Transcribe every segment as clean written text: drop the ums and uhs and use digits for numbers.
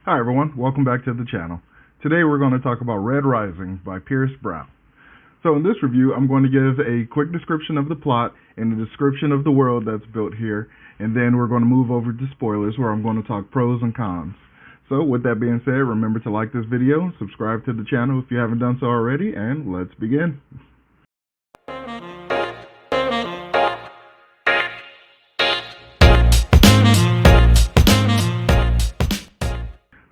Hi everyone, welcome back to the channel. Today we're going to talk about Red Rising by Pierce Brown. So in this review, I'm going to give a quick description of the plot and a description of the world that's built here, and then we're going to move over to spoilers where I'm going to talk pros and cons. So with that being said, remember to like this video, subscribe to the channel if you haven't done so already, and let's begin.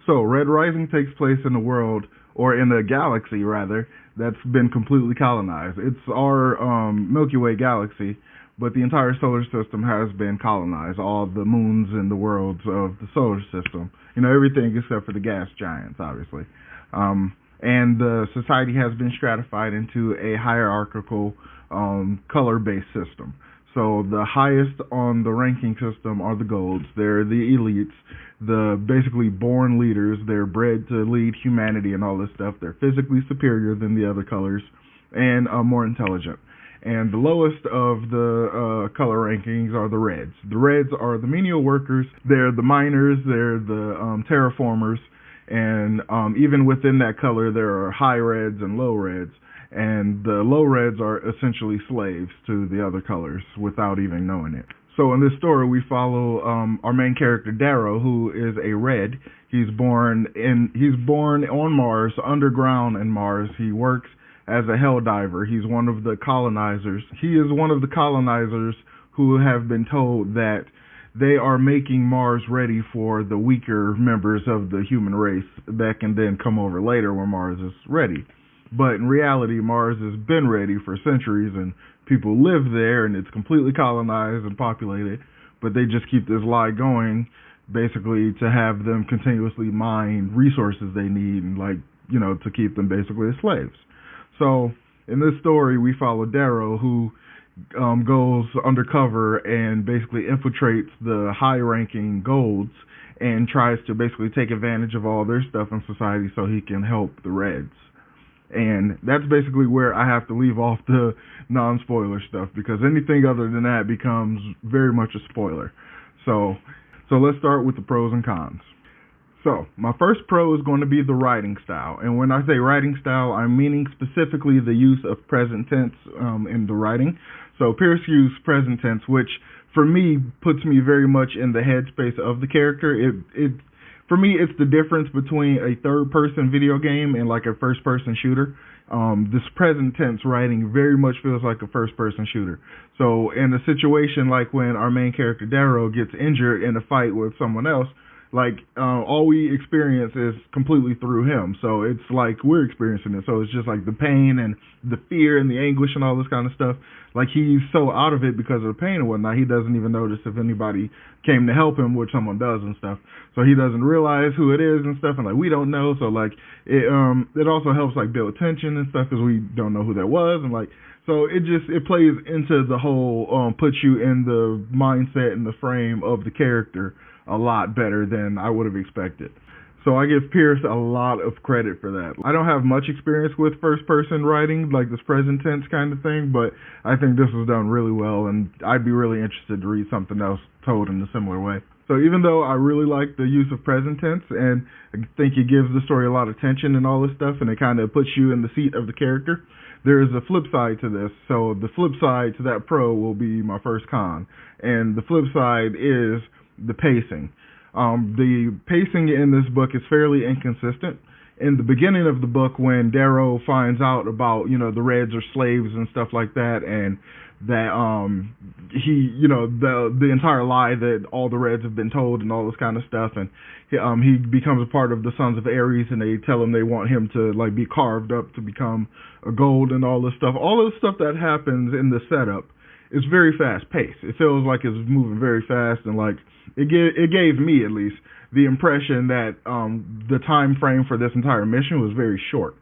So, Red Rising takes place in a world, or in a galaxy rather, that's been completely colonized. It's our Milky Way galaxy, but the entire solar system has been colonized. All the moons and the worlds of the solar system. You know, everything except for the gas giants, obviously. And the society has been stratified into a hierarchical, color-based system. So the highest on the ranking system are the golds. They're the elites, the basically born leaders. They're bred to lead humanity and all this stuff. They're physically superior than the other colors and more intelligent. And the lowest of the color rankings are the reds. The reds are the menial workers. They're the miners. They're the terraformers. And even within that color, there are high reds and low reds. And the low reds are essentially slaves to the other colors without even knowing it. So in this story, we follow our main character Darrow, who is a red. He's born on Mars, underground in Mars. He works as a hell diver. He's one of the colonizers. He is one of the colonizers who have been told that they are making Mars ready for the weaker members of the human race that can then come over later when Mars is ready. But in reality, Mars has been ready for centuries, and people live there, and it's completely colonized and populated, but they just keep this lie going, basically to have them continuously mine resources they need, and to keep them basically as slaves. So, in this story, we follow Darrow, who goes undercover and basically infiltrates the high-ranking golds and tries to basically take advantage of all their stuff in society so he can help the reds. And that's basically where I have to leave off the non-spoiler stuff, because anything other than that becomes very much a spoiler. So let's start with the pros and cons. So my first pro is going to be the writing style. And when I say writing style, I'm meaning specifically the use of present tense in the writing. So Pierce used present tense, which for me puts me very much in the headspace of the character. For me, it's the difference between a third-person video game and like a first-person shooter. This present tense writing very much feels like a first-person shooter. So in a situation like when our main character Darrow gets injured in a fight with someone else, all we experience is completely through him. So it's like we're experiencing it. So it's just like the pain and the fear and the anguish and all this kind of stuff. Like he's so out of it because of the pain and whatnot, he doesn't even notice if anybody came to help him, which someone does and stuff. So he doesn't realize who it is and stuff, and we don't know. So it also helps build tension and stuff because we don't know who that was, and so it plays into the whole puts you in the mindset and the frame of the character a lot better than I would have expected. So I give Pierce a lot of credit for that. I don't have much experience with first-person writing, like this present tense kind of thing, but I think this was done really well, and I'd be really interested to read something else told in a similar way. So even though I really like the use of present tense, and I think it gives the story a lot of tension and all this stuff, and it kind of puts you in the seat of the character, there is a flip side to this. So the flip side to that pro will be my first con, and the flip side is the pacing. The pacing in this book is fairly inconsistent. In the beginning of the book, when Darrow finds out about, the Reds are slaves and stuff like that, and that the entire lie that all the Reds have been told and all this kind of stuff, and he becomes a part of the Sons of Ares, and they tell him they want him to be carved up to become a gold and all this stuff. All this stuff that happens in the setup is very fast paced. It feels like it's moving very fast, and it gave me at least the impression that the time frame for this entire mission was very short.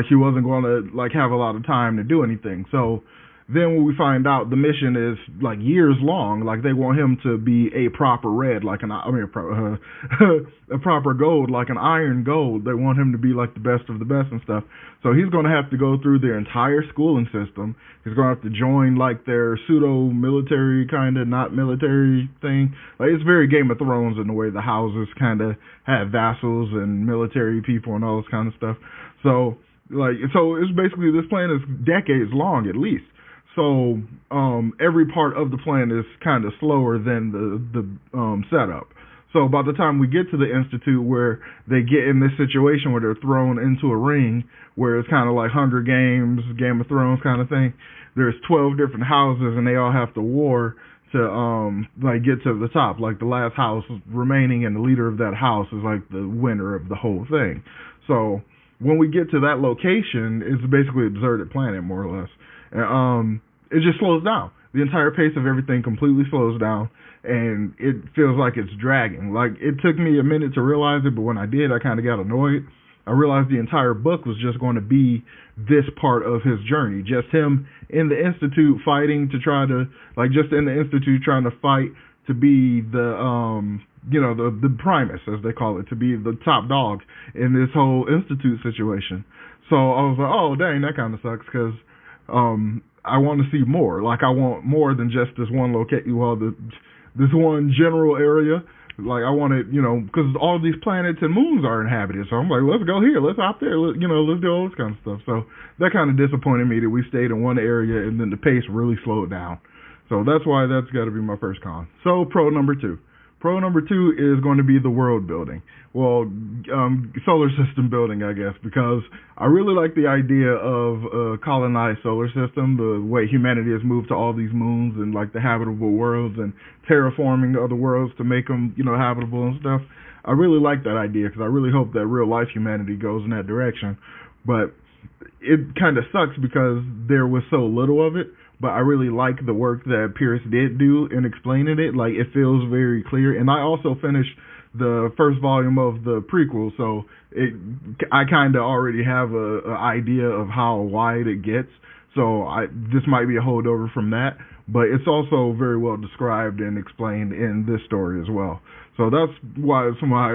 He wasn't going to have a lot of time to do anything. So Then when we find out the mission is like years long, like they want him to be a proper red, like a proper gold, like an iron gold. They want him to be like the best of the best and stuff. So he's going to have to go through their entire schooling system. He's going to have to join like their pseudo military kind of not military thing. Like it's very Game of Thrones in the way the houses kind of have vassals and military people and all this kind of stuff. So it's basically, this plan is decades long at least. So every part of the plan is kind of slower than the setup. So by the time we get to the Institute, where they get in this situation where they're thrown into a ring, where it's kind of like Hunger Games, Game of Thrones kind of thing, there's 12 different houses and they all have to war to like get to the top. Like the last house remaining and the leader of that house is like the winner of the whole thing. So when we get to that location, it's basically a deserted planet, more or less. And it just slows down. The entire pace of everything completely slows down, and it feels like it's dragging. Like, it took me a minute to realize it, but when I did, I kind of got annoyed. I realized the entire book was just going to be this part of his journey, just him in the Institute fighting to try to, like, just in the Institute trying to fight to be the primus, as they call it, to be the top dog in this whole Institute situation. So I was like, oh, dang, that kind of sucks, because I want to see more. Like, I want more than just this one this one general area. Like, I want it, because all these planets and moons are inhabited. So I'm like, let's go here, let's hop there, let's do all this kind of stuff. So that kind of disappointed me that we stayed in one area and then the pace really slowed down. So that's why that's got to be my first con. So pro number two. Pro number two is going to be the world building. Well, solar system building, I guess, because I really like the idea of a colonized solar system, the way humanity has moved to all these moons and like the habitable worlds and terraforming other worlds to make them, habitable and stuff. I really like that idea because I really hope that real life humanity goes in that direction. But it kind of sucks because there was so little of it. But I really like the work that Pierce did do in explaining it. Like, it feels very clear. And I also finished the first volume of the prequel, so I kind of already have a idea of how wide it gets. So this might be a holdover from that. But it's also very well described and explained in this story as well. So that's why it's my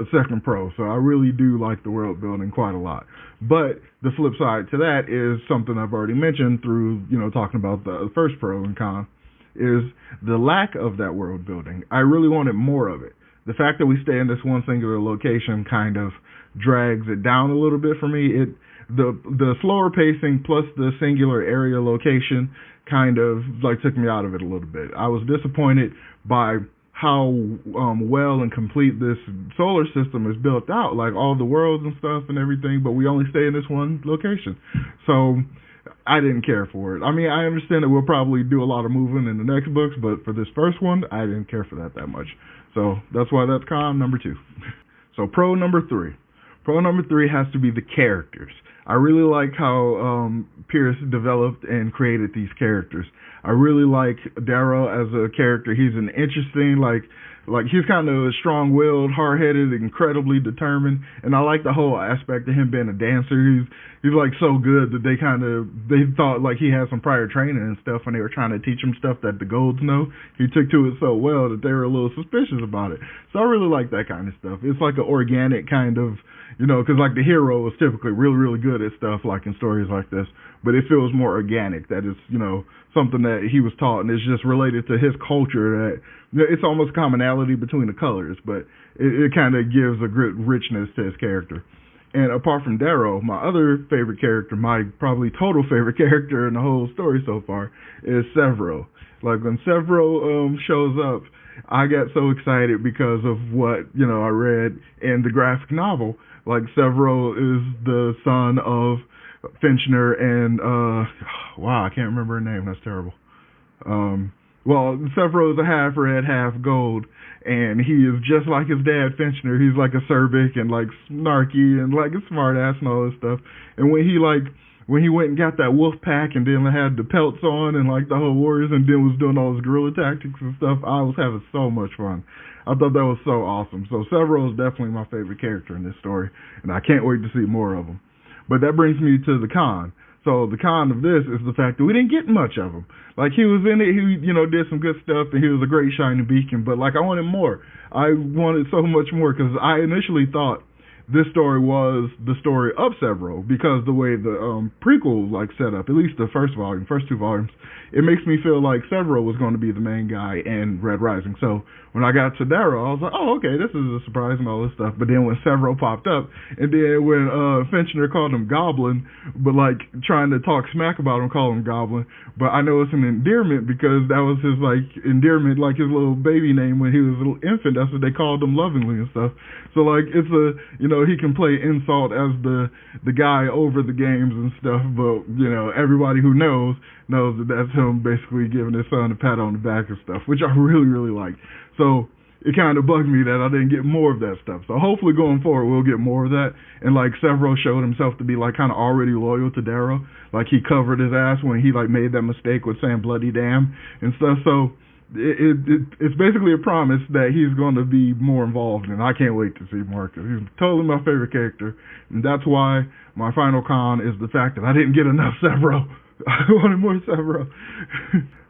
second pro. So I really do like the world building quite a lot. But the flip side to that is something I've already mentioned through, talking about the first pro and con, is the lack of that world building. I really wanted more of it. The fact that we stay in this one singular location kind of drags it down a little bit for me. The slower pacing plus the singular area location kind of like took me out of it a little bit. I was disappointed by how well and complete this solar system is built out, like all the worlds and stuff and everything, but we only stay in this one location. So I didn't care for it. I mean, I understand that we'll probably do a lot of moving in the next books, but for this first one, I didn't care for that much. So that's why that's con number two. So pro number three. Pro number three has to be the characters. I really like how Pierce developed and created these characters. I really like Darrow as a character. He's an interesting, like he's kind of strong-willed, hard-headed, incredibly determined, and I like the whole aspect of him being a dancer. He's like so good that they thought like he had some prior training and stuff when they were trying to teach him stuff that the Golds know. He took to it so well that they were a little suspicious about it. So I really like that kind of stuff. It's like an organic kind of, because like the hero is typically really, really good at stuff like in stories like this, but it feels more organic, that it's, something that he was taught and it's just related to his culture, that it's almost commonality between the colors, but it kind of gives a great richness to his character. And apart from Darrow, my other favorite character, my probably total favorite character in the whole story so far, is Severo. Like when Severo shows up, I get so excited because of what, I read in the graphic novel. Like Severo is the son of Finchner and wow, I can't remember her name. That's terrible. Well, Severo is a half red, half gold, and he is just like his dad, Finchner. He's like acerbic and like snarky and like a smart ass and all this stuff. And when he went and got that wolf pack and then had the pelts on and like the whole warriors and then was doing all his guerrilla tactics and stuff, I was having so much fun. I thought that was so awesome. So Severo is definitely my favorite character in this story, and I can't wait to see more of him. But that brings me to the con. So the con of this is the fact that we didn't get much of him. Like, he was in it, he, did some good stuff, and he was a great shining beacon, but, like, I wanted more. I wanted so much more, because I initially thought this story was the story of Severo, because the way the prequel, like, set up, at least the first two volumes, it makes me feel like Severo was going to be the main guy in Red Rising. So when I got to Darrow, I was like, oh, okay, this is a surprise and all this stuff. But then when Severo popped up, and then when Finchner called him Goblin, but, like, trying to talk smack about him, call him Goblin, but I know it's an endearment because that was his, like, endearment, like his little baby name when he was a little infant. That's what they called him lovingly and stuff. So, like, it's a, he can play insult as the guy over the games and stuff, but, everybody who knows that that's him basically giving his son a pat on the back and stuff, which I really, really like. So it kind of bugged me that I didn't get more of that stuff. So hopefully going forward we'll get more of that. And, like, Severo showed himself to be, like, kind of already loyal to Darrow. Like, he covered his ass when he, like, made that mistake with saying bloody damn and stuff. So it's basically a promise that he's going to be more involved, and I can't wait to see more, because he's totally my favorite character. And that's why my final con is the fact that I didn't get enough Severo. I wanted more Severo.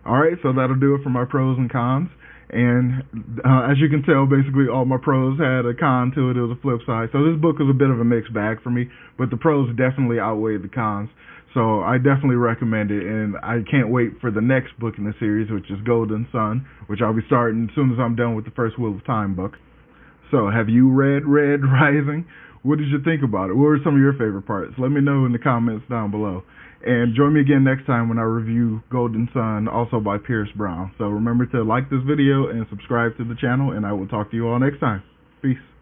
Alright, so that'll do it for my pros and cons. And as you can tell, basically all my pros had a con to it. It was a flip side. So this book was a bit of a mixed bag for me, but the pros definitely outweighed the cons. So I definitely recommend it, and I can't wait for the next book in the series, which is Golden Sun, which I'll be starting as soon as I'm done with the first Wheel of Time book. So have you read Red Rising? What did you think about it? What were some of your favorite parts? Let me know in the comments down below. And join me again next time when I review Golden Sun, also by Pierce Brown. So remember to like this video and subscribe to the channel, and I will talk to you all next time. Peace.